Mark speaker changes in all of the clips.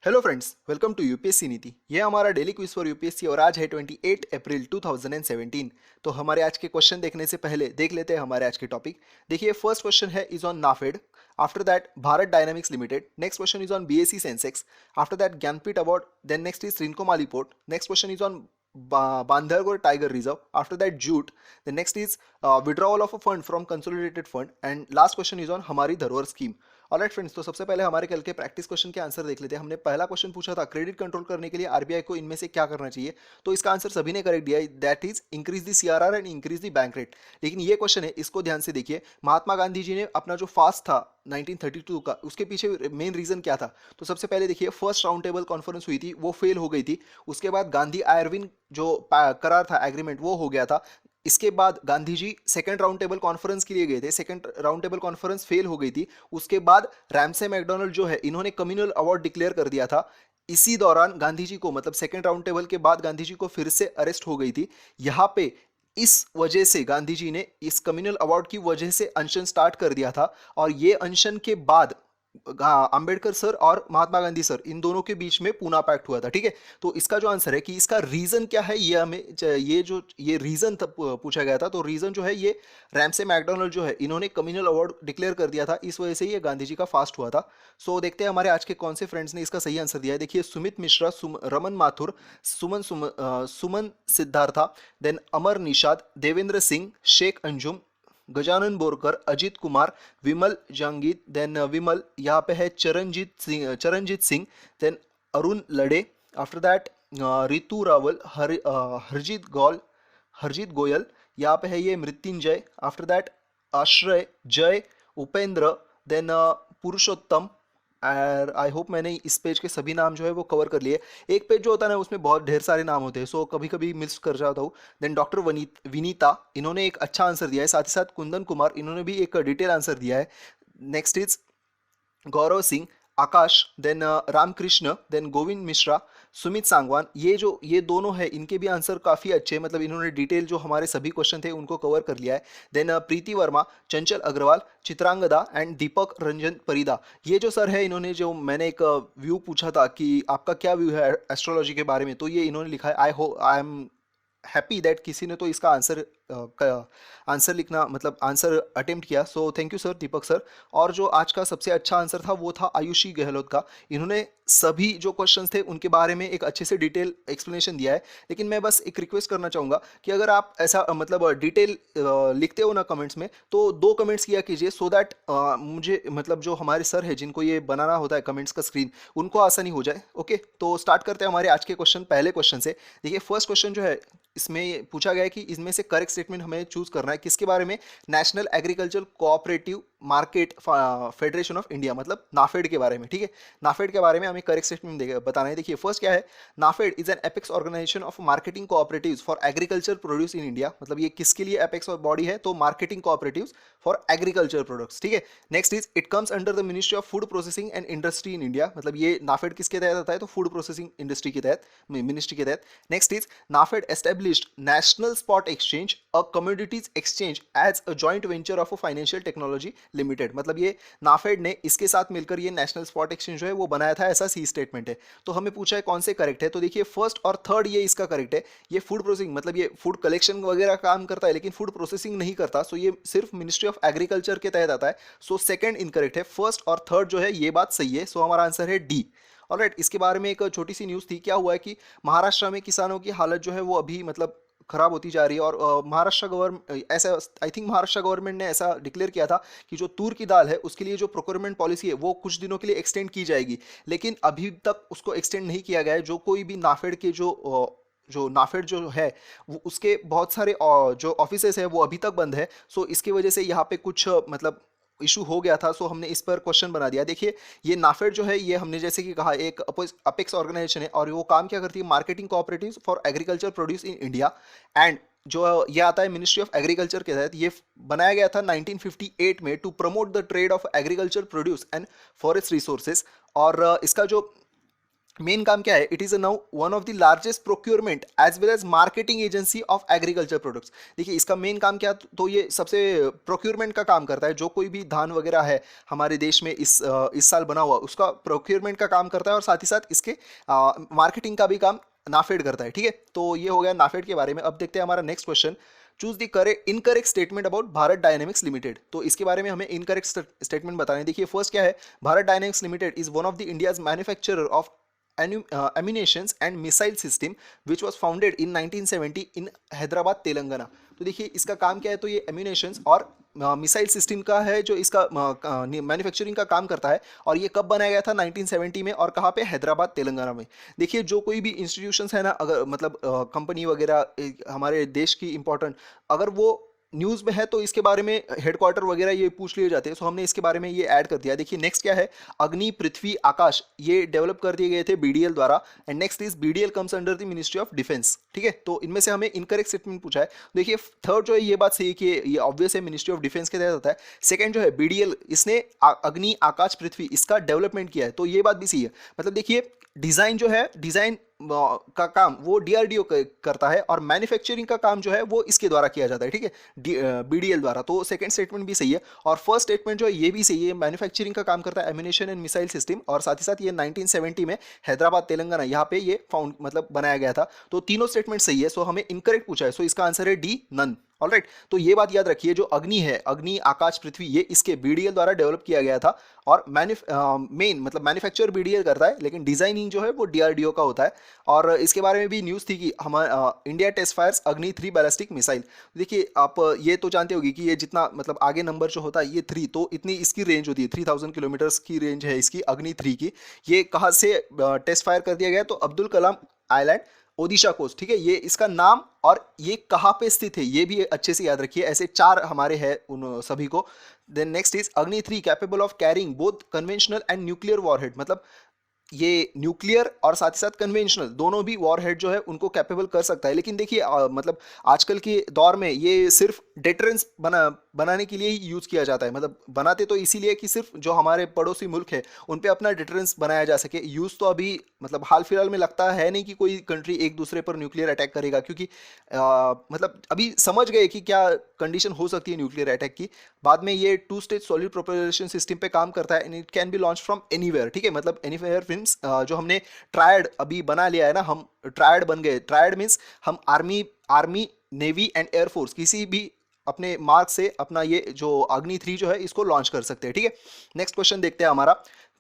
Speaker 1: Hello friends, welcome to UPSC Niti. ये हमारा daily quiz for UPSC और आज है 28 अप्रैल 2017। तो हमारे आज के क्वेश्चन देखने से पहले देख लेते हैं हमारे आज के टॉपिक। देखिए, फर्स्ट क्वेश्चन है is on NAFED. After that Bharat dynamics limited. Next question is on BSE Sensex. After that Jnanpith award. Then next is Trincomalee port. Next question is on Bandhargarh Tiger Reserve. After that, jute. The next is withdrawal of a fund from consolidated fund. And last question is on हमारी धरोहर scheme. Alright friends, तो सबसे पहले हमारे कल के practice question के answer देख लेते हैं। हमने पहला क्वेश्चन पूछा था क्रेडिट कंट्रोल करने के लिए आरबीआई को इनमें से क्या करना चाहिए। तो इसका आंसर सभी ने करेक्ट दिया है, that is increase the CRR and increase the bank rate. लेकिन ये क्वेश्चन है, इसको ध्यान से देखिए। महात्मा गांधी जी ने अपना जो फास्ट था 1932 का, उसके पीछे मेन रीजन क्या था। तो सबसे पहले देखिए, फर्स्ट राउंड टेबल कॉन्फ्रेंस हुई थी, वो फेल हो गई थी। उसके बाद गांधी आयरविन जो करार था, एग्रीमेंट, वो हो गया था। इसके बाद Gandhi ji second round table conference के लिए गए थे, second round table conference fail हो गई थी। उसके बाद रैमसे मैकडोनल्ड जो है, इन्होंने कम्युनल अवार्ड डिक्लेयर कर दिया था। इसी दौरान गांधी जी को, मतलब सेकंड राउंड टेबल के बाद गांधी जी को फिर से अरेस्ट हो गई थी। यहाँ पे इस वजह से गांधी जी ने इस कम्युनल अवार्ड की वजह से अनशन स्टार्ट कर दिया था। और ये अनशन के बाद अंबेडकर सर और महात्मा गांधी सर, इन दोनों के बीच में पूना पैक्ट हुआ था। ठीक है, तो इसका जो आंसर है कि इसका रीजन क्या है, ये हमें ये रीजन पूछा गया था। तो रीजन जो है, ये रैमसे मैकडोनल्ड जो है, इन्होंने कम्युनल अवार्ड डिक्लेयर कर दिया था, इस वजह से ये गांधी जी का फास्ट हुआ था। सो देखते हैं हमारे आज के कौन से फ्रेंड्स ने इसका सही आंसर दिया है। देखिए, सुमित मिश्रा, रमन माथुर, सुमन सिद्धार्था, देन अमर निषाद, देवेंद्र सिंह, शेख अंजुम, गजानन बोरकर, अजीत कुमार, विमल जंगीत, देन विमल, यहाँ पे है Charanjit Singh, then Arun Lade. After that Ritu Rawal, Harjit Goyal, यहाँ पे है ये Mrityunjay. After that Ashray, Jay, Upendra, then Purushottam. I hope मैंने इस पेज के सभी नाम जो है वो कवर कर लिए। एक पेज जो होता है ना, उसमें बहुत ढेर सारे नाम होते हैं, सो कभी कभी मिस कर जाता हूँ। देन डॉक्टर विनीता, इन्होंने एक अच्छा आंसर दिया है। साथ ही साथ कुंदन कुमार, इन्होंने भी एक डिटेल आंसर दिया है। Next is Gaurav Singh, Akash, then Ramakrishna, then Govind Mishra, Sumit Sangwan. ये दोनों है, इनके भी आंसर काफ़ी अच्छे हैं, मतलब इन्होंने डिटेल जो हमारे सभी क्वेश्चन थे उनको कवर कर लिया है। Then Preeti Verma, Chanchal Agarwal, Chitrangada and Deepak Ranjan Parida. ये जो सर है, इन्होंने जो मैंने एक व्यू पूछा था कि आपका क्या व्यू है एस्ट्रोलॉजी के बारे में, तो ये इन्होंने लिखा है। आई एम हैप्पी दैट किसी ने तो इसका आंसर लिखना, मतलब आंसर अटेम्प्ट किया। So thank you sir, Deepak sir. और जो आज का सबसे अच्छा आंसर था वो था आयुषी गहलोत का। इन्होंने सभी जो क्वेश्चंस थे उनके बारे में एक अच्छे से डिटेल एक्सप्लेनेशन दिया है। लेकिन मैं बस एक रिक्वेस्ट करना चाहूँगा कि अगर आप ऐसा मतलब डिटेल लिखते हो ना कमेंट्स में, तो 2 कमेंट्स किया कीजिए, सो दैट मुझे, मतलब जो हमारे सर है जिनको ये बनाना होता है कमेंट्स का स्क्रीन, उनको आसानी हो जाए। ओके, तो स्टार्ट करते हैं हमारे आज के क्वेश्चन, पहले क्वेश्चन से। देखिए, फर्स्ट क्वेश्चन जो है, इसमें पूछा गया है कि इसमें से करेक्ट स्टेटमेंट हमें चूज करना है किसके बारे में। National agriculture cooperative market federation of India, मतलब नाफेड के बारे में। ठीक है, नाफेड के बारे में हमें करेक्ट स्टेटमेंट बताना है। देखिए, फर्स्ट क्या है, NAFED is an apex organisation of marketing cooperatives for agriculture produce in India. मतलब ये किसके लिए एपेक्स बॉडी है, तो marketing cooperatives for agriculture products. ठीक है, next is it comes under the ministry of food processing and industry in India. मतलब ये नाफेड किसके तहत आता है, तो फूड प्रोसेसिंग इंडस्ट्री के तहत, मिनिस्ट्री के तहत। Next is NAFED established national spot exchange, a commodities exchange as a joint venture of a financial technology limited. मतलब ये नाफेड ने इसके साथ मिलकर ये नेशनल स्पॉट एक्सचेंज जो है वो बनाया था, ऐसा सी स्टेटमेंट है। तो हमें पूछा है कौन से करेक्ट है, तो देखिए फर्स्ट और थर्ड ये इसका करेक्ट है। ये फूड प्रोसेसिंग, मतलब ये फूड कलेक्शन वगैरह काम करता है लेकिन फूड प्रोसेसिंग नहीं करता, सो ये सिर्फ मिनिस्ट्री ऑफ एग्रीकल्चर के तहत आता है। सो सेकंड इनकरेक्ट है, फर्स्ट और थर्ड जो है ये बात सही है। सो हमारा आंसर है डी। ऑलराइट, इसके बारे में एक छोटी सी न्यूज़ थी। क्या हुआ है कि महाराष्ट्र में किसानों की हालत जो है वो अभी मतलब खराब होती जा रही है। और महाराष्ट्र गवर्नमेंट ऐसा, आई थिंक महाराष्ट्र गवर्नमेंट ने ऐसा डिक्लेयर किया था कि जो तूर की दाल है उसके लिए जो प्रोक्योरमेंट पॉलिसी है वो कुछ दिनों के लिए एक्सटेंड की जाएगी। लेकिन अभी तक उसको एक्सटेंड नहीं किया गया है। जो कोई भी नाफेड के जो नाफेड जो है वो, उसके बहुत सारे जो ऑफिसेस है वो अभी तक बंद है। सो इसकी वजह से यहाँ पे कुछ मतलब इशू हो गया था। सो हमने इस पर क्वेश्चन बना दिया। देखिए, ये नाफेड जो है, ये हमने जैसे कि कहा एक अपेक्स ऑर्गेनाइजेशन है और वो काम क्या करती है, marketing cooperative for agriculture produce in India. And जो ये आता है मिनिस्ट्री ऑफ एग्रीकल्चर के तहत। ये बनाया गया था 1958 में to promote the trade of agriculture produce and forest resources. और इसका जो मेन काम क्या है, it is now one of the largest procurement as well as marketing agency of agriculture products. देखिए इसका मेन काम क्या, तो ये सबसे प्रोक्योरमेंट का काम करता है, जो कोई भी धान वगैरह है हमारे देश में इस साल बना हुआ, उसका प्रोक्योरमेंट का काम करता है, और साथ ही साथ इसके मार्केटिंग का भी काम नाफेड करता है। ठीक है, तो ये हो गया नाफेड के बारे में। अब देखते हैं हमारा next question, choose the correct incorrect statement about Bharat dynamics limited. तो इसके बारे में हमें इनकरेक्ट स्टेटमेंट बताने। देखिए फर्स्ट क्या है, Bharat dynamics limited is one of the India's manufacturer of ammunitions and missile system which was founded in 1970 in Hyderabad Telangana. तो देखिए इसका काम क्या है, तो ये एम्यूनेशंस और मिसाइल सिस्टम का है जो इसका मैन्युफैक्चरिंग का काम करता है। और ये कब बनाया गया था, 1970 में, और कहाँ पे, हैदराबाद तेलंगाना में। देखिए जो कोई भी इंस्टीट्यूशंस है ना, अगर मतलब कंपनी वगैरह हमारे देश की इंपॉर्टेंट, अगर वो न्यूज़ में है तो इसके बारे में हेडक्वार्टर वगैरह ये पूछ लिए जाते हैं। सो हमने इसके बारे में ये ऐड कर दिया। देखिए नेक्स्ट क्या है, अग्नि, पृथ्वी, आकाश, ये डेवलप कर दिए गए थे बीडीएल द्वारा। And next is BDL comes under the ministry of defence. ठीक है, तो इनमें से हमें इनकरेक्ट स्टेटमेंट पूछा है। देखिए थर्ड जो है ये बात सही है कि ये ऑब्वियस है, मिनिस्ट्री ऑफ डिफेंस के तहत होता है। सेकंड जो है बीडीएल, इसने अग्नि, आकाश, पृथ्वी, इसका डेवलपमेंट किया है, तो ये बात भी सही है। मतलब देखिए डिज़ाइन जो है, डिज़ाइन का काम वो डीआरडीओ करता है, और मैन्युफैक्चरिंग का काम जो है वो इसके द्वारा किया जाता है। ठीक है, बीडीएल द्वारा। तो सेकंड स्टेटमेंट भी सही है, और फर्स्ट स्टेटमेंट जो है ये भी सही है, मैन्युफैक्चरिंग का काम करता है, एम्यूनेशन एंड मिसाइल सिस्टम, और साथ ही साथ ये 1970 में हैदराबाद तेलंगाना यहाँ पे ये फाउंड मतलब बनाया गया था। तो तीनों स्टेटमेंट सही है। सो हमें इनकरेक्ट पूछा है, सो इसका आंसर है डी, नन। ऑलराइट, तो ये बात याद रखिए, जो अग्नि है, अग्नि, आकाश, पृथ्वी, ये इसके बीडीएल द्वारा डेवलप किया गया था, और मेन मतलब मैन्युफैक्चर बीडीएल करता है, लेकिन डिजाइनिंग जो है वो डीआरडीओ का होता है। और इसके बारे में भी न्यूज़ थी कि हमारा इंडिया टेस्ट फायर्स अग्नि 3 बैलिस्टिक मिसाइल। देखिए आप ये तो जानते होगी कि ये जितना मतलब आगे नंबर जो होता है ये 3, तो इतनी इसकी रेंज होती है, 3000 किलोमीटर्स की रेंज है इसकी अग्नि 3 की। ये कहाँ से टेस्ट फायर कर दिया गया, तो अब्दुल कलाम आइलैंड, ओडिशा कोस्ट। ठीक है, ये इसका नाम और ये कहाँ पे स्थित है ये भी अच्छे से याद रखिए। ऐसे 4 हमारे हैं उन सभी को। देन नेक्स्ट इज अग्नि 3 capable of carrying both conventional and nuclear warhead. मतलब ये न्यूक्लियर और साथ ही साथ कन्वेंशनल दोनों भी वॉरहेड जो है उनको कैपेबल कर सकता है। लेकिन देखिए मतलब आजकल के दौर में ये सिर्फ डेटरेंस बनाने के लिए ही यूज़ किया जाता है। मतलब बनाते तो इसीलिए कि सिर्फ जो हमारे पड़ोसी मुल्क है उन पे अपना डेटरेंस बनाया जा सके। यूज़ तो अभी मतलब हाल फिलहाल में लगता है नहीं कि कोई कंट्री एक दूसरे पर न्यूक्लियर अटैक करेगा, क्योंकि मतलब अभी समझ गए कि क्या कंडीशन हो सकती है न्यूक्लियर अटैक की। बाद में ये 2 स्टेज सॉलिड प्रोपल्शन सिस्टम पे काम करता है, and it can be launch from anywhere. ठीक है, मतलब एनीवेयर मीन्स जो हमने ट्रायड अभी बना लिया है ना, हम ट्रायड बन गए। ट्रायड मीन्स हम आर्मी नेवी एंड एयरफोर्स किसी भी अपने मार्क से अपना ये जो अग्नि 3 जो है इसको लॉन्च कर सकते हैं। ठीक है, नेक्स्ट क्वेश्चन देखते हैं हमारा,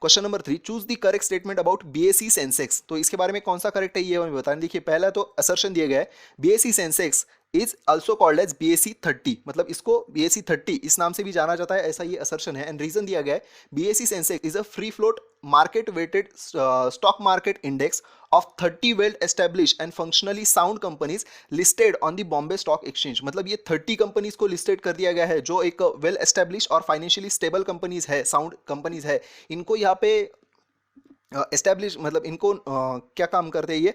Speaker 1: question number 3, choose the correct statement about BSE Sensex. तो इसके बारे में कौन सा करेक्ट है ये हमें बताएं। देखिए पहला तो असर्शन दिया गया है, BSE Sensex is also called as BSE 30। मतलब इसको बीएसई 30 इस नाम से भी जाना जाता है, ऐसा ये असर्शन है। एंड रीजन दिया गया है, BSE Sensex is a free float market weighted stock market index of 30 well established and functionally sound companies listed on the Bombay Stock Exchange। मतलब ये 30 कंपनीज को लिस्टेड कर दिया गया है जो एक वेल एस्टेब्लिश और फाइनेंशियली स्टेबल कंपनीज है, साउंड कंपनीज है। इनको यहाँ पे एस्टेब्लिश मतलब इनको क्या काम करते हैं ये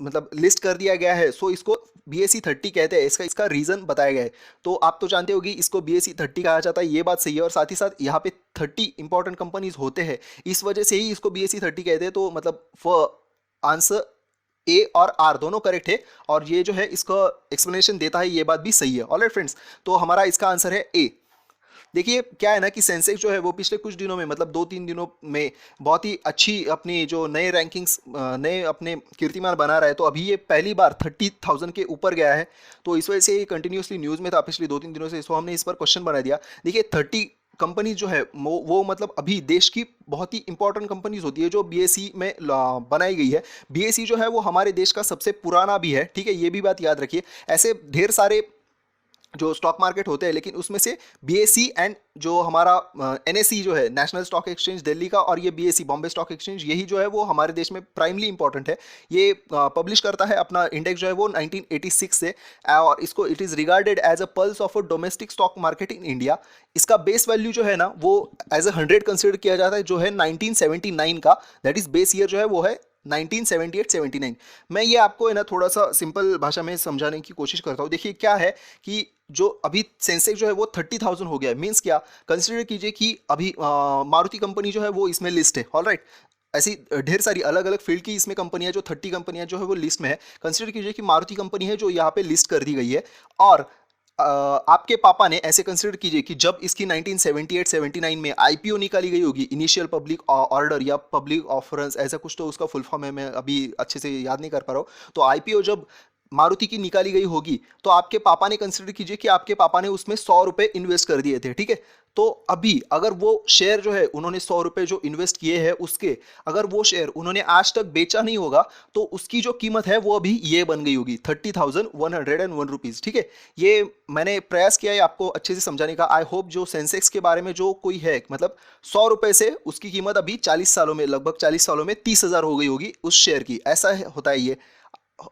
Speaker 1: मतलब लिस्ट कर दिया गया है। सो इसको बीएसई 30 कहते हैं। इसका रीज़न बताया गया है। तो आप तो जानते होगी इसको बीएसई 30 कहा जाता है, ये बात सही है। और साथ ही साथ यहाँ पे 30 इंपॉर्टेंट कंपनीज होते हैं, इस वजह से ही इसको बीएसई 30 कहते हैं। तो मतलब आंसर ए और आर दोनों करेक्ट है, और ये जो है इसका एक्सप्लेनेशन देता है, ये बात भी सही है। ऑलराइट फ्रेंड्स, तो हमारा इसका आंसर है ए। देखिए क्या है ना कि सेंसेक्स जो है वो पिछले कुछ दिनों में मतलब 2-3 दिनों में बहुत ही अच्छी अपनी जो नए रैंकिंग्स नए अपने कीर्तिमान बना रहा है। तो अभी ये पहली बार 30,000 के ऊपर गया है, तो इस वजह से ये कंटिन्यूसली न्यूज़ में था पिछले 2-3 दिनों से। सो हमने इस पर क्वेश्चन बना दिया। देखिए 30 कंपनी जो है वो मतलब अभी देश की बहुत ही इंपॉर्टेंट कंपनीज होती है जो बीएसई में बनाई गई है। बीएसई जो है वो हमारे देश का सबसे पुराना भी है। ठीक है, ये भी बात याद रखिए। ऐसे ढेर सारे जो स्टॉक मार्केट होते हैं, लेकिन उसमें से बीएसई एंड जो हमारा एनएसई जो है नेशनल स्टॉक एक्सचेंज दिल्ली का, और ये बीएसई बॉम्बे स्टॉक एक्सचेंज, यही जो है वो हमारे देश में प्राइमली इंपॉर्टेंट है। ये पब्लिश करता है अपना इंडेक्स जो है वो 1986 से, और इसको it is regarded as a pulse of a domestic stock market in India. इसका बेस वैल्यू जो है ना वो एज अ 100 कंसिडर किया जाता है, जो है 1979 का। दैट इज बेस ईयर जो है वो है 1978-79। मैं ये आपको है ना थोड़ा सा सिंपल भाषा में समझाने की कोशिश करता हूँ। देखिए क्या है कि जो अभी सेंसेक्स जो है वो 30,000 हो गया है। मीन्स क्या, कंसिडर कीजिए कि अभी मारुति कंपनी जो है वो इसमें लिस्ट है। ऑलराइट, ऐसी ढेर सारी अलग अलग फील्ड की इसमें कंपनियां, जो 30 कंपनियां जो है वो लिस्ट में है। कंसिडर कीजिए कि मारुति कंपनी है जो यहाँ पे लिस्ट कर दी गई है, और आपके पापा ने, ऐसे कंसिडर कीजिए कि जब इसकी 1978-79 में आईपीओ निकाली गई होगी, इनिशियल पब्लिक ऑर्डर या पब्लिक ऑफरेंस, ऐसा कुछ तो उसका फुल फॉर्म है, मैं अभी अच्छे से याद नहीं कर पा रहा हूँ। तो आईपीओ जब मारुति की निकाली गई होगी, तो आपके पापा ने, कंसिडर कीजिए कि आपके पापा ने उसमें 100 रुपए इन्वेस्ट कर दिए थे, ठीक है। तो अभी अगर वो शेयर जो है, उन्होंने 100 रुपए जो इन्वेस्ट किए हैं उसके, अगर वो शेयर उन्होंने आज तक बेचा नहीं होगा, तो उसकी जो कीमत है वो अभी ये बन गई होगी 30,101 रुपीज, ठीक है। ये मैंने प्रयास किया है आपको अच्छे से समझाने का। आई होप जो सेंसेक्स के बारे में जो कोई है, मतलब 100 रुपए से उसकी कीमत अभी 40 सालों में, लगभग 40 सालों में 30,000 हो गई होगी उस शेयर की, ऐसा होता है ये।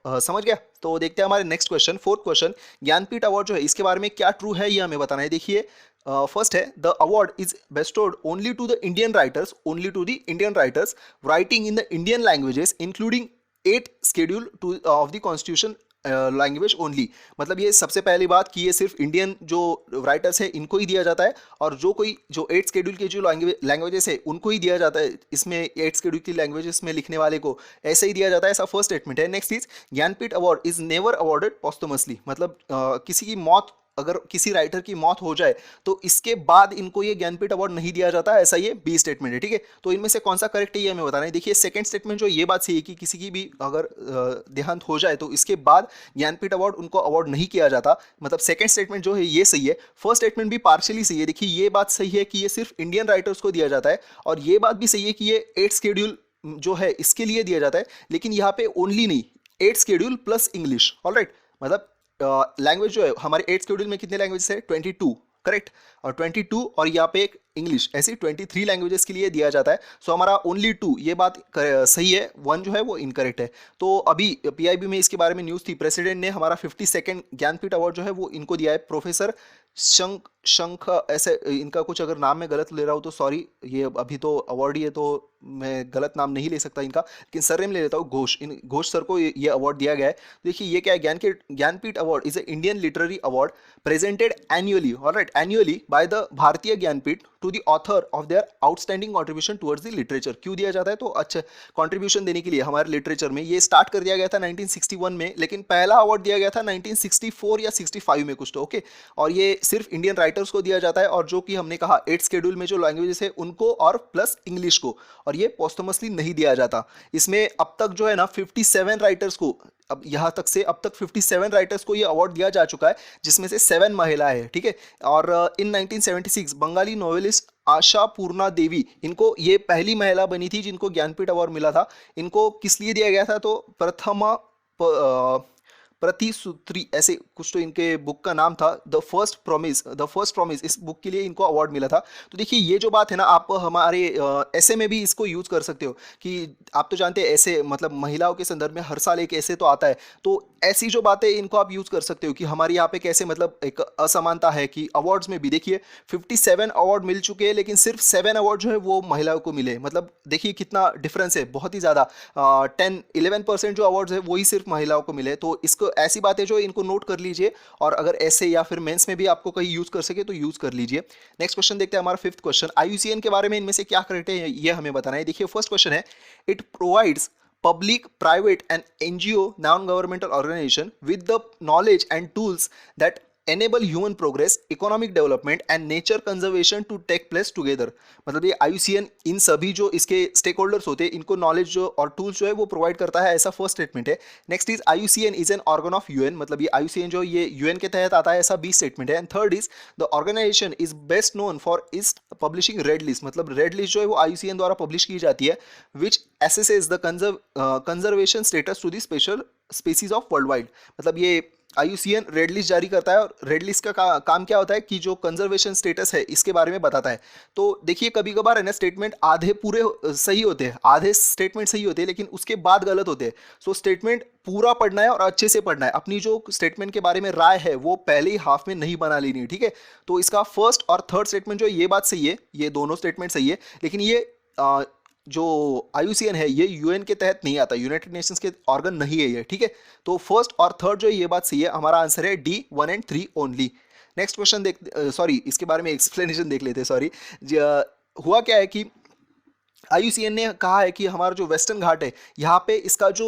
Speaker 1: समझ गया। तो देखते हैं हमारे next question, fourth question. Jnanpith award जो है, इसके बारे में क्या ट्रू है ये हमें बताना है। देखिए, फर्स्ट है, the award is bestowed only to the Indian writers, only to the Indian writers writing in the Indian languages including 8 schedule to of the constitution language only. मतलब ये सबसे पहली बात कि ये सिर्फ इंडियन जो राइटर्स है इनको ही दिया जाता है, और जो कोई जो 8 शेड्यूल के जो लैंग्वेजेस है उनको ही दिया जाता है। इसमें 8 शेड्यूल की लैंग्वेजेस में लिखने वाले को ऐसे ही दिया जाता है, ऐसा फर्स्ट स्टेटमेंट है। Next is, Jnanpith award is never awarded posthumously, मतलब किसी की मौत, अगर किसी राइटर की मौत हो जाए तो इसके बाद इनको ये ज्ञानपीठ अवार्ड नहीं दिया जाता, ऐसा ये बी स्टेटमेंट है, ठीक है। तो इनमें से कौन सा करेक्ट है ये हमें बताना है। देखिए, सेकंड स्टेटमेंट जो ये बात सही है कि किसी की भी अगर देहांत हो जाए तो इसके बाद ज्ञानपीठ अवार्ड उनको अवार्ड नहीं किया जाता, मतलब सेकंड स्टेटमेंट जो है ये सही है। फर्स्ट स्टेटमेंट भी पार्शियली सही है। देखिए, ये बात सही है कि ये सिर्फ इंडियन राइटर्स को दिया जाता है, और ये बात भी सही है कि ये 8 शेड्यूल जो है इसके लिए दिया जाता है, लेकिन यहाँ पे ओनली नहीं, 8 शेड्यूल प्लस इंग्लिश, ऑलराइट। मतलब लैंग्वेज जो है हमारे 8 शेड्यूल में कितने लैंग्वेज है, 22, करेक्ट। और 22 और यहाँ पे एक इंग्लिश, ऐसी 23 लैंग्वेजेस के लिए दिया जाता है। सो हमारा ओनली 2, ये बात सही है, 1 जो है वो इनकरेक्ट है। तो अभी पीआईबी में इसके बारे में न्यूज़ थी, प्रेसिडेंट ने हमारा 52nd ज्ञानपीठ अवार्ड जो है वो इनको दिया है, प्रोफेसर शंख शंख ऐसे, इनका कुछ अगर नाम मैं गलत ले रहा हूँ तो सॉरी, ये अभी तो अवार्ड ही है तो मैं गलत नाम नहीं ले सकता इनका, लेकिन सरनेम ले लेता हूँ, घोष। इन घोष सर को ये अवार्ड दिया गया है। देखिए, ये क्या है, Jnanpith award is a Indian literary award presented annually, alright, annually by the Bharatiya Jnanpith to the author of their outstanding contribution towards the literature. क्यों दिया जाता है, तो अच्छा कंट्रीब्यूशन देने के लिए हमारे लिटरेचर में। ये स्टार्ट कर दिया गया था 1961 में, लेकिन पहला अवार्ड दिया गया था 1964 या 65 में कुछ तो, ओके। और ये सिर्फ इंडियन राइटर्स को दिया जाता है, और जो कि हमने कहा 8 शेड्यूल में जो लैंग्वेजेस है उनको, और प्लस इंग्लिश को, और ये पोस्टमसली नहीं दिया जाता। इसमें अब तक जो है ना 57 राइटर्स को, अब यहाँ तक से अब तक 57 राइटर्स को ये अवार्ड दिया जा चुका है, जिसमें से 7 महिलाएं हैं, ठीक है। और इन 1976 बंगाली नोवेलिस्ट आशा पूर्णा देवी, इनको ये पहली महिला बनी थी जिनको ज्ञानपीठ अवार्ड मिला था। इनको किस लिए दिया गया था, तो प्रथमा प्रतिसूत्री, ऐसे कुछ तो इनके बुक का नाम था, द फर्स्ट प्रॉमिस, इस बुक के लिए इनको अवार्ड मिला था। तो देखिए, ये जो बात है ना, आप हमारे ऐसे में भी इसको यूज कर सकते हो कि आप तो जानते हैं ऐसे, मतलब महिलाओं के संदर्भ में हर साल एक ऐसे तो आता है, तो ऐसी जो बातें इनको आप यूज कर सकते हो कि हमारे यहाँ पे कैसे, मतलब एक असमानता है कि अवार्ड्स में भी देखिए 57 अवार्ड मिल चुके हैं, लेकिन सिर्फ 7 अवार्ड जो है वो महिलाओं को मिले। मतलब देखिए कितना डिफरेंस है, बहुत ही ज़्यादा, 10-11% जो अवार्ड्स है वही सिर्फ महिलाओं को मिले। तो इसको, ऐसी बातें जो इनको नोट कर लीजिए, और अगर ऐसे या फिर मेंस में भी आपको कहीं यूज कर सके तो यूज कर लीजिए। नेक्स्ट क्वेश्चन देखते हैं, हमारा फिफ्थ क्वेश्चन, आईयूसीएन के बारे में इनमें से क्या करेक्ट है ये हमें बताना है। देखिए, फर्स्ट क्वेश्चन है, it provides public, private and NGO non-governmental organization with the knowledge and tools that enable human progress, economic development and nature conservation to take place together। मतलब ये IUCN इन सभी जो इसके स्टेक होल्डर्स होते हैं इनको knowledge जो और टूल्स जो है वो प्रोवाइड करता है, ऐसा फर्स्ट स्टेटमेंट है। Next is, IUCN is an organ of UN, मतलब ये IUCN जो ये यूएन के तहत आता है, ऐसा बी स्टेटमेंट है। And third is, the organization is best known for is publishing red list, मतलब रेड लिस्ट जो है वो IUCN द्वारा पब्लिश की जाती है, which assesses the conservation status to the special species of world wide. मतलब ये IUCN रेड लिस्ट जारी करता है, और रेड लिस्ट का काम क्या होता है कि जो कंजर्वेशन स्टेटस है इसके बारे में बताता है। तो देखिए, कभी कभार है ना, स्टेटमेंट आधे पूरे सही होते हैं, आधे स्टेटमेंट सही होते हैं, लेकिन उसके बाद गलत होते हैं। सो स्टेटमेंट पूरा पढ़ना है और अच्छे से पढ़ना है, अपनी जो स्टेटमेंट के बारे में राय है वो पहले ही हाफ में नहीं बना लेनी है, ठीक है। तो इसका फर्स्ट और थर्ड स्टेटमेंट जो ये बात सही है, ये दोनों स्टेटमेंट सही है, लेकिन ये जो IUCN है ये यूएन के तहत नहीं आता, यूनाइटेड नेशंस के ऑर्गन नहीं है ये, ठीक है। तो फर्स्ट और थर्ड जो है ये बात सही है, हमारा आंसर है डी, 1 और 3 ओनली। नेक्स्ट क्वेश्चन देख, सॉरी इसके बारे में एक्सप्लेनेशन देख लेते हैं। सॉरी, हुआ क्या है कि IUCN ने कहा है कि हमारा जो वेस्टर्न घाट है यहाँ पे इसका जो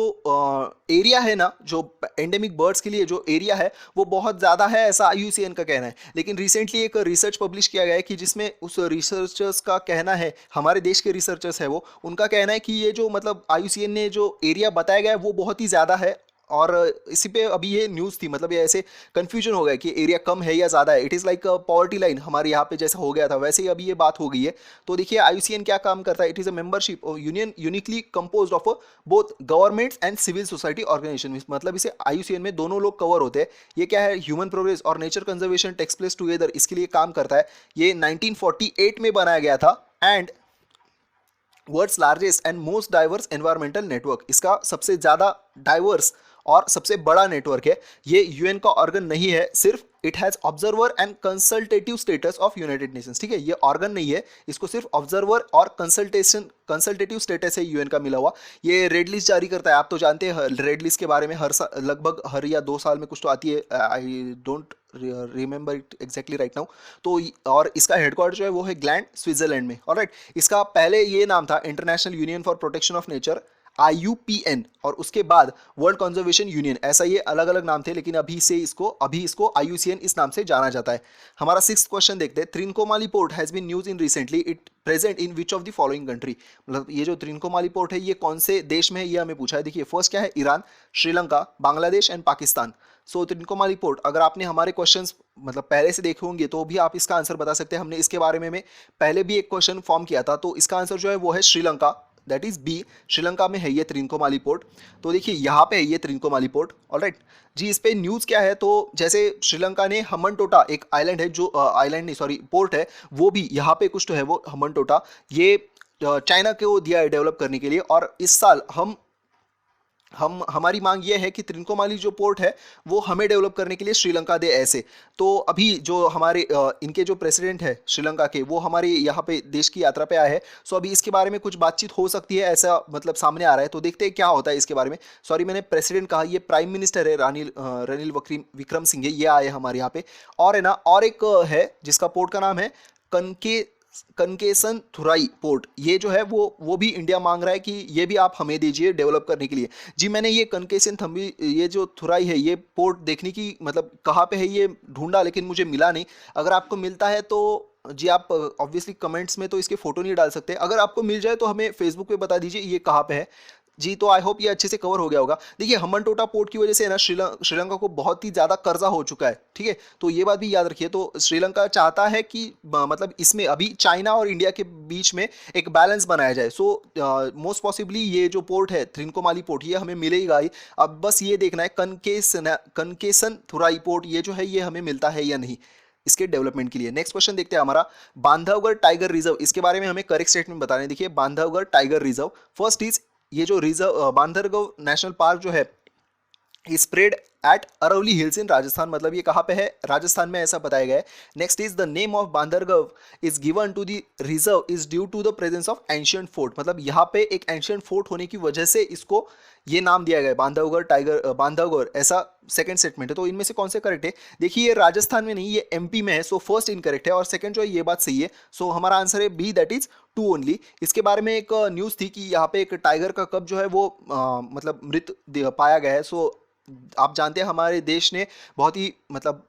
Speaker 1: एरिया है ना, जो एंडेमिक बर्ड्स के लिए जो एरिया है वो बहुत ज़्यादा है, ऐसा IUCN का कहना है। लेकिन रिसेंटली एक रिसर्च पब्लिश किया गया है कि जिसमें उस रिसर्चर्स का कहना है, हमारे देश के रिसर्चर्स है वो, उनका कहना है कि ये जो मतलब IUCN ने जो एरिया बताया गया है वो बहुत ही ज़्यादा है। और इसी पे अभी ये न्यूज़ थी, मतलब ये ऐसे कंफ्यूजन हो गया कि एरिया कम है या ज़्यादा है। It is like poverty line हमारे यहाँ पे जैसा हो गया था, वैसे ही अभी ये बात हो गई है। तो देखिए IUCN क्या काम करता है, it is a membership union uniquely composed of both governments and civil society organisation. मतलब इसे IUCN में दोनों लोग कवर होते हैं। ये क्या है, ह्यूमन प्रोग्रेस और nature conservation takes place together, इसके लिए काम करता है। ये 1948 में बनाया गया था and world's largest and most diverse environmental network, इसका सबसे ज़्यादा डाइवर्स और सबसे बड़ा नेटवर्क है। ये यूएन का ऑर्गन नहीं है, सिर्फ it has observer and consultative status of United Nations. ठीक है, ये ऑर्गन नहीं है, इसको सिर्फ ऑब्जर्वर और कंसल्टेटिव स्टेटस है यूएन का मिला हुआ। ये रेड लिस्ट जारी करता है, आप तो जानते हैं रेड लिस्ट के बारे में, लगभग हर या 2 साल में कुछ तो आती है। I don't remember it exactly right now. तो और इसका हेडक्वार्टर जो है वो है ग्लैंड, स्विट्जरलैंड में। ऑलराइट, इसका पहले ये नाम था international union for protection of nature, IUPN, और उसके बाद वर्ल्ड कंजर्वेशन यूनियन, ऐसा ये अलग अलग नाम थे, लेकिन अभी इसको IUCN इस नाम से जाना जाता है। हमारा 6th क्वेश्चन देखते हैं। Trincomalee port has been news in recently, it present in which of the following country. मतलब ये जो त्रिनकोमाली पोर्ट है ये कौन से देश में है, ये हमें पूछा है। देखिए फर्स्ट क्या है, Iran, Sri Lanka, Bangladesh and Pakistan. So Trincomalee port, अगर आपने हमारे क्वेश्चंस मतलब पहले से देखे होंगे तो भी आप इसका आंसर बता सकते हैं। हमने इसके बारे में पहले भी एक क्वेश्चन फॉर्म किया था, तो इसका आंसर जो है वो है Sri Lanka, that is B, Sri Lanka में है ये त्रिनकोमाली पोर्ट। तो देखिए यहाँ पे है ये त्रिनकोमाली पोर्ट। ऑलराइट जी, इस पे न्यूज़ क्या है, तो जैसे श्रीलंका ने हम्बनटोटा, एक आइलैंड है जो आइलैंड नहीं सॉरी पोर्ट है, वो भी यहाँ पे कुछ तो है वो हम्बनटोटा, ये चाइना को दिया है डेवलप करने के लिए। और इस साल हमारी मांग ये है कि त्रिनकोमाली जो पोर्ट है वो हमें डेवलप करने के लिए श्रीलंका दे ऐसे। तो अभी जो हमारे इनके जो प्रेसिडेंट है श्रीलंका के, वो हमारे यहाँ पे देश की यात्रा पे आए हैं। सो अभी इसके बारे में कुछ बातचीत हो सकती है, ऐसा मतलब सामने आ रहा है। तो देखते हैं क्या होता है इसके बारे में। सॉरी मैंने प्रेसिडेंट कहा, ये प्राइम मिनिस्टर है रनिल विक्रमसिंघे, ये आए हमारे यहाँ पे। और है ना, और एक है जिसका पोर्ट का नाम है कनके कनकेसन थुराई पोर्ट, ये जो है वो भी इंडिया मांग रहा है कि ये भी आप हमें दीजिए डेवलप करने के लिए। जी मैंने ये कनकेसन थम्बी, ये जो थुराई है, ये पोर्ट देखने की मतलब कहाँ पे है ये ढूंढा, लेकिन मुझे मिला नहीं। अगर आपको मिलता है तो जी आप ऑब्वियसली कमेंट्स में तो इसके फोटो नहीं डाल सकते, अगर आपको मिल जाए तो हमें फेसबुक पे बता दीजिए ये कहाँ पे है। जी तो आई होप ये अच्छे से कवर हो गया होगा। देखिए हम्बनटोटा पोर्ट की वजह से ना श्रीलंका को बहुत ही ज़्यादा कर्जा हो चुका है। ठीक है, तो ये बात भी याद रखिए। तो श्रीलंका चाहता है कि मतलब इसमें अभी चाइना और इंडिया के बीच में एक बैलेंस बनाया जाए। सो मोस्ट पॉसिबली ये जो पोर्ट है त्रिनकोमाली पोर्ट, ये हमें मिलेगा ही। अब बस ये देखना है कनकेसन थुराई पोर्ट ये जो है ये हमें मिलता है या नहीं इसके डेवलपमेंट के लिए। नेक्स्ट क्वेश्चन देखते हैं हमारा, बांधवगढ़ टाइगर रिजर्व, इसके बारे में हमें करेक्ट स्टेटमेंट बताना है। देखिए Bandhavgarh tiger reserve, first is ये जो रिजर्व बांधवगढ़ नेशनल पार्क जो है स्प्रेड एट अरवली हिल्स इन राजस्थान, मतलब ये कहाँ पे है, राजस्थान में, ऐसा बताया गया है। Next is the name of Bandhavgarh is given to the reserve is due to the presence of ancient fort, मतलब यहाँ पे एक एंशियंट फोर्ट होने की वजह से इसको ये नाम दिया गया है बांधवगढ़ टाइगर बांधवगढ़, ऐसा सेकंड स्टेटमेंट है। तो इनमें से कौन से करेक्ट है, देखिए ये राजस्थान में नहीं, ये MP में है। सो फर्स्ट इनकरेक्ट है और सेकंड जो है ये बात सही है। सो हमारा आंसर है बी, दैट इज 2 ओनली। इसके बारे में एक न्यूज़ थी कि यहाँ पे एक टाइगर का कब जो है वो मतलब मृत पाया गया है। सो आप जानते हैं हमारे देश ने बहुत ही मतलब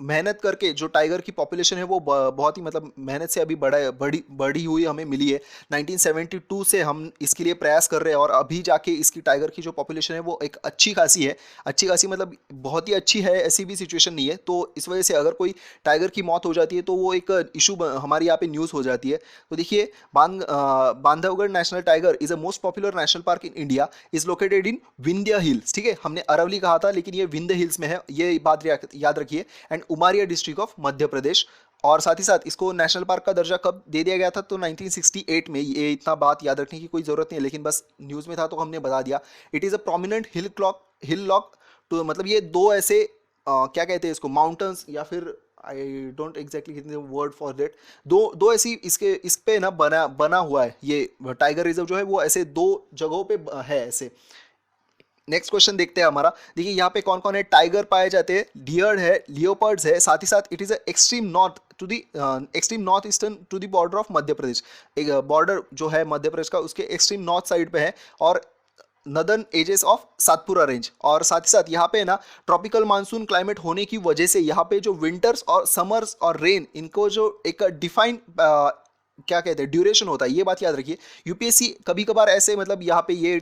Speaker 1: मेहनत करके जो टाइगर की पॉपुलेशन है वो बहुत ही मतलब मेहनत से अभी बढ़ी हुई हमें मिली है। 1972 से हम इसके लिए प्रयास कर रहे हैं और अभी जाके इसकी टाइगर की जो पॉपुलेशन है वो एक अच्छी खासी है, अच्छी खासी मतलब बहुत ही अच्छी है, ऐसी भी सिचुएशन नहीं है। तो इस वजह से अगर कोई टाइगर की मौत हो जाती है तो वो एक इशू हमारे यहाँ पे न्यूज़ हो जाती है। तो देखिए Bandhavgarh national tiger is a most popular national park in India, is located in Vindhya hills. ठीक है, हमने अरवली कहा था लेकिन ये विंध्य हिल्स में है, ये बात याद रखिए। And Umaria district of Madhya प्रदेश। और साथ ही साथ इसको नेशनल पार्क का दर्जा कब दे दिया गया था, तो 1968 में। ये इतना बात याद रखने की कोई जरूरत नहीं है, लेकिन बस न्यूज़ में था तो हमने बता दिया। It is a prominent hill lock तो मतलब ये दो ऐसे क्या कहते हैं इसको, माउंटेन्स या फिर I don't exactly word for that, दो ऐसी इस पे ना बना हुआ है ये टाइगर रिजर्व जो है वो ऐसे दो जगहों पे है ऐसे। नेक्स्ट क्वेश्चन देखते हैं हमारा, देखिए यहाँ पे कौन कौन है, टाइगर पाए जाते हैं, डियर है, लियोपर्ड्स है, साथ ही साथ it is extreme north to the extreme north eastern to the border of Madhya Pradesh. एक बॉर्डर जो है मध्य प्रदेश का उसके एक्सट्रीम नॉर्थ साइड पे है, और northern edges of Satpura range. और साथ ही साथ यहाँ पे ना ट्रॉपिकल मानसून क्लाइमेट होने की वजह से यहाँ पे जो विंटर्स और समर्स और रेन, इनको जो एक डिफाइन क्या कहते हैं ड्यूरेशन होता है, ये बात याद रखिए। यूपीएससी कभी कभार ऐसे मतलब यहाँ पे ये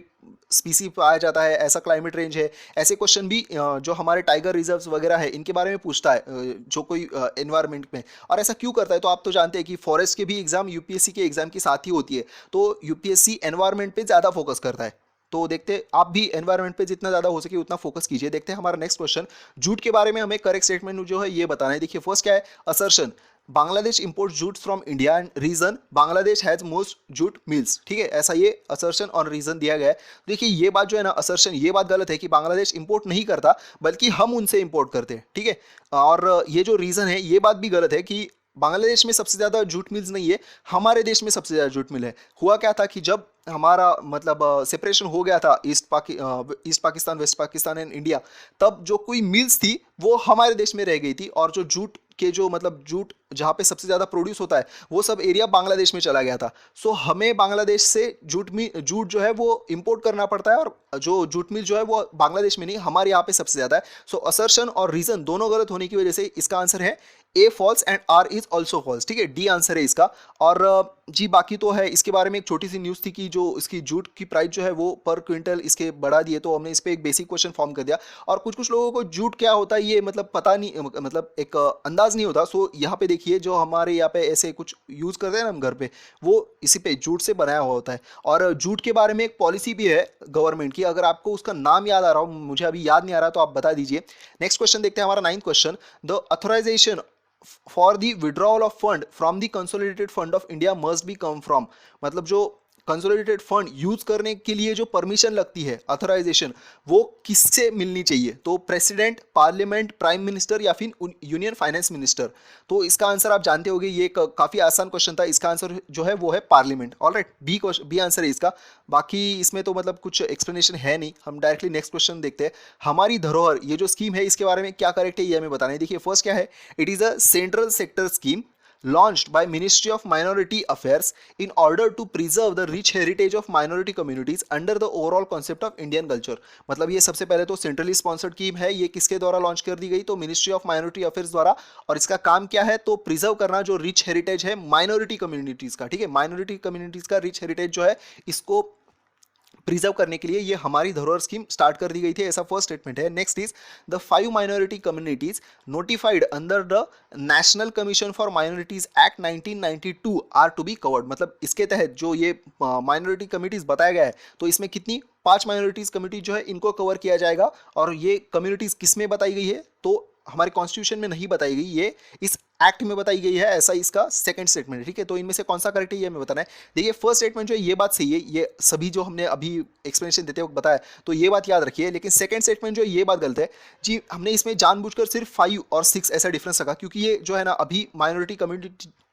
Speaker 1: स्पीसी पाया जाता है, ऐसा क्लाइमेट रेंज है, ऐसे क्वेश्चन भी जो हमारे टाइगर रिजर्व्स वगैरह है इनके बारे में पूछता है जो कोई एनवायरनमेंट में। और ऐसा क्यों करता है, तो आप तो जानते हैं कि फॉरेस्ट के भी एग्जाम यूपीएससी के एग्जाम के साथ ही होती है, तो यूपीएससी एनवायरनमेंट पे ज़्यादा फोकस करता है। तो देखते हैं, आप भी एनवायरनमेंट पे जितना ज़्यादा हो सके उतना फोकस कीजिए। देखते हैं हमारा नेक्स्ट क्वेश्चन। जूट के बारे में हमें करेक्ट स्टेटमेंट जो है ये बताना है। देखिए फर्स्ट क्या है, assertion Bangladesh import jute from India and reason Bangladesh has most jute mills. ठीक है, ऐसा ये असर्शन और रीजन दिया गया है। देखिए ये बात जो है ना, असर्शन ये बात गलत है कि बांग्लादेश इंपोर्ट नहीं करता, बल्कि हम उनसे इंपोर्ट करते हैं। ठीक है, और ये जो रीजन है ये बात भी गलत है कि बांग्लादेश में सबसे ज़्यादा जूट मिल्स नहीं है, हमारे देश में सबसे ज़्यादा जूट मिल है। हुआ क्या था कि जब हमारा मतलब सेपरेशन हो गया था east Pakistan, west Pakistan and India, तब जो कोई मिल्स थी वो हमारे देश में रह गई थी, और जो जूट के जो मतलब जूट जहाँ पे सबसे ज़्यादा प्रोड्यूस होता है वो सब एरिया बांग्लादेश में चला गया था। सो हमें बांग्लादेश से जूट जो है वो इंपोर्ट करना पड़ता है, और जो जूट मिल जो है वो बांग्लादेश में नहीं, हमारे यहाँ पे सबसे ज़्यादा है। सो असर्शन और रीजन दोनों गलत होने की वजह से इसका आंसर है A false and R is also false. ठीक है, डी आंसर है इसका। और जी बाकी तो है, इसके बारे में एक छोटी सी न्यूज़ थी कि जो इसकी जूट की प्राइस जो है वो पर क्विंटल इसके बढ़ा दिए, तो हमने इस पर एक बेसिक क्वेश्चन फॉर्म कर दिया। और कुछ कुछ लोगों को जूट क्या होता है ये मतलब पता नहीं, मतलब एक अंदाज नहीं होता। सो यहाँ पे देखिए जो हमारे यहाँ पे ऐसे कुछ यूज़ करते हैं ना हम घर पे, वो इसी पे जूट से बनाया हुआ होता है। और जूट के बारे में एक पॉलिसी भी है गवर्नमेंट की, अगर आपको उसका नाम याद आ रहा हो, मुझे अभी याद नहीं आ रहा तो आप बता दीजिए। नेक्स्ट क्वेश्चन देखते हैं, हमारा 9th question. The authorisation for the withdrawal of fund from the consolidated fund of India must be come from, मतलब जो कंसोलिडेटेड फंड यूज करने के लिए जो परमिशन लगती है अथोराइजेशन, वो किससे मिलनी चाहिए, तो प्रेसिडेंट, पार्लियामेंट, प्राइम मिनिस्टर या फिर यूनियन फाइनेंस मिनिस्टर। तो इसका आंसर आप जानते होंगे, ये काफी आसान क्वेश्चन था। इसका आंसर जो है वो है पार्लियामेंट। ऑलराइट, बी आंसर है इसका। बाकी इसमें तो मतलब कुछ एक्सप्लेनेशन है नहीं, हम डायरेक्टली नेक्स्ट क्वेश्चन देखते हैं। हमारी धरोहर ये जो स्कीम है इसके बारे में क्या करेक्ट है ये हमें बताना है। देखिए फर्स्ट क्या है, it is a central sector scheme launched by Ministry of Minority Affairs in order to preserve the rich heritage of minority communities under the overall concept of Indian culture। मतलब ये सबसे पहले तो सेंट्रली स्पॉन्सर्ड स्कीम है, ये किसके द्वारा launch कर दी गई, तो मिनिस्ट्री ऑफ माइनॉरिटी अफेयर्स द्वारा। और इसका काम क्या है, तो प्रिजर्व करना जो रिच हेरिटेज है माइनॉरिटी कम्युनिटीज का। ठीक है, माइनॉरिटी कम्युनिटीज का रिच हेरिटेज जो है इसको प्रिजर्व करने के लिए ये हमारी धरोहर स्कीम स्टार्ट कर दी गई थी, ऐसा फर्स्ट स्टेटमेंट है। Next is the 5 minority communities notified under the national commission for minorities act 1992 are to be covered. मतलब इसके तहत जो ये माइनॉरिटी कम्युनिटीज बताया गया है, तो इसमें कितनी 5 माइनॉरिटीज कम्युनिटी जो है इनको कवर किया जाएगा। और ये कम्युनिटीज किस में बताई गई है, तो हमारे कॉन्स्टिट्यूशन में नहीं बताई गई, ये इस एक्ट में बताई गई है, ऐसा इसका सेकंड स्टेटमेंट है। ठीक है, तो इनमें से कौन सा करेक्ट है ये हमें बताना है। देखिए फर्स्ट स्टेटमेंट जो है ये बात सही है, ये सभी जो हमने अभी एक्सप्लेनेशन देते वक्त बताया, तो ये बात याद रखिए। लेकिन सेकंड स्टेटमेंट जो है ये बात गलत है जी, हमने इसमें जानबूझकर सिर्फ 5 और 6 ऐसा डिफरेंस रखा, क्योंकि ये जो है ना अभी माइनॉरिटी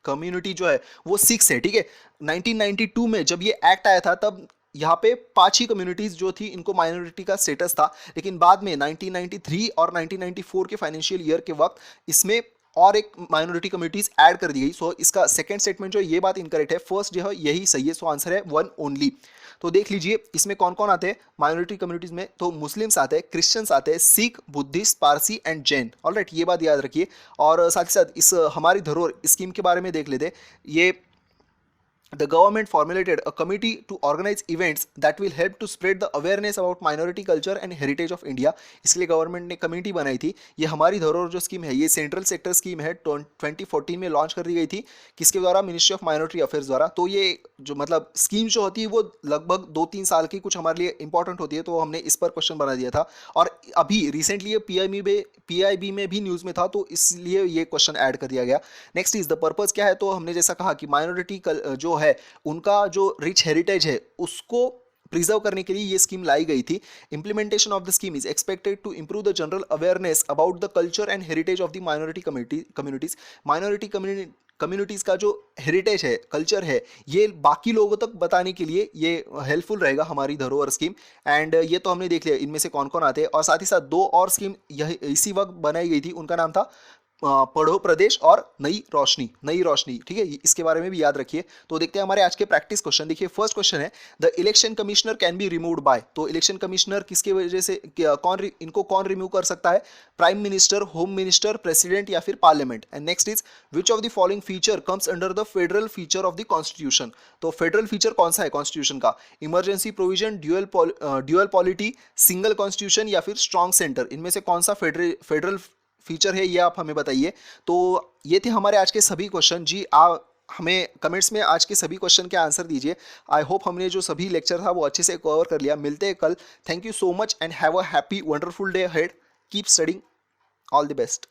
Speaker 1: कम्युनिटी जो है वो 6 है। ठीक है, 1992 में जब ये एक्ट आया था तब यहाँ पे 5 ही कम्युनिटीज जो थी इनको माइनॉरिटी का स्टेटस था, लेकिन बाद में 1993 और 1994 के फाइनेंशियल ईयर के वक्त इसमें और एक माइनॉरिटी कम्युनिटीज ऐड कर दी गई। सो इसका सेकंड स्टेटमेंट जो ये बात इनकरेक्ट है, फर्स्ट जो है यही सही है। सो आंसर है 1 ओनली। तो देख लीजिए इसमें कौन कौन आते हैं माइनॉरिटी कम्युनिटीज में, तो मुस्लिम्स आते हैं, क्रिश्चियंस आते हैं, Sikh, Buddhist, Parsi and Jain. Alright, ये बात याद रखिए। और साथ ही साथ इस हमारी धरोहर स्कीम के बारे में देख लेते। ये the government formulated a committee to organize events that will help to spread the awareness about minority culture and heritage of India। इसलिए गवर्नमेंट ने कमेटी बनाई थी। ये हमारी धरोहर जो स्कीम है ये सेंट्रल सेक्टर स्कीम है, 2014 में लॉन्च कर दी गई थी, किसके द्वारा, मिनिस्ट्री ऑफ माइनॉरिटी अफेयर्स द्वारा। तो ये जो मतलब स्कीम जो होती है वो लगभग 2-3 साल की कुछ हमारे लिए इंपॉर्टेंट होती है, तो हमने इस पर क्वेश्चन बना दिया था। और अभी रिसेंटली ये पीआईबी में भी न्यूज़ में था, तो इसलिए ये क्वेश्चन ऐड कर दिया गया। नेक्स्ट इज द पर्पस क्या है, तो हमने जैसा कहा कि माइनॉरिटी जो है उनका जो रिच हेरिटेज है उसको प्रिजर्व करने के लिए ये स्कीम लाई गई थी। Implementation of the scheme is expected to improve the general awareness about the culture and heritage of the minority communities. Minority communities का जो हेरिटेज है, कल्चर है, ये बाकी लोगों तक बताने के लिए ये हेल्पफुल रहेगा हमारी धरोहर स्कीम। एंड ये तो हमने देख लिया इनमें से कौन कौन आते हैं। और साथ ही साथ 2 और स्कीम यही इसी वक्त बनाई गई थी, उनका नाम था पढ़ो प्रदेश और नई रोशनी, ठीक है, इसके बारे में भी याद रखिए। तो देखते हैं हमारे आज के प्रैक्टिस क्वेश्चन। देखिए फर्स्ट क्वेश्चन है, the election commissioner can be removed by. तो इलेक्शन कमिश्नर किसके वजह से, इनको कौन रिमूव कर सकता है? Prime minister, home minister, president या फिर parliament. And next is which of the following feature comes under the federal feature of the constitution. तो फेडरल फीचर कौन सा है कॉन्स्टिट्यूशन का? Emergency provision, dual polity, single constitution या फिर strong centre. इनमें से कौन सा फेडरल फीचर है, ये आप हमें बताइए। तो ये थे हमारे आज के सभी क्वेश्चन जी। हमें कमेंट्स में आज के सभी क्वेश्चन के आंसर दीजिए। आई होप हमने जो सभी लेक्चर था वो अच्छे से कवर कर लिया। मिलते हैं कल। Thank you so much and have a happy wonderful day ahead. Keep studying. All the best.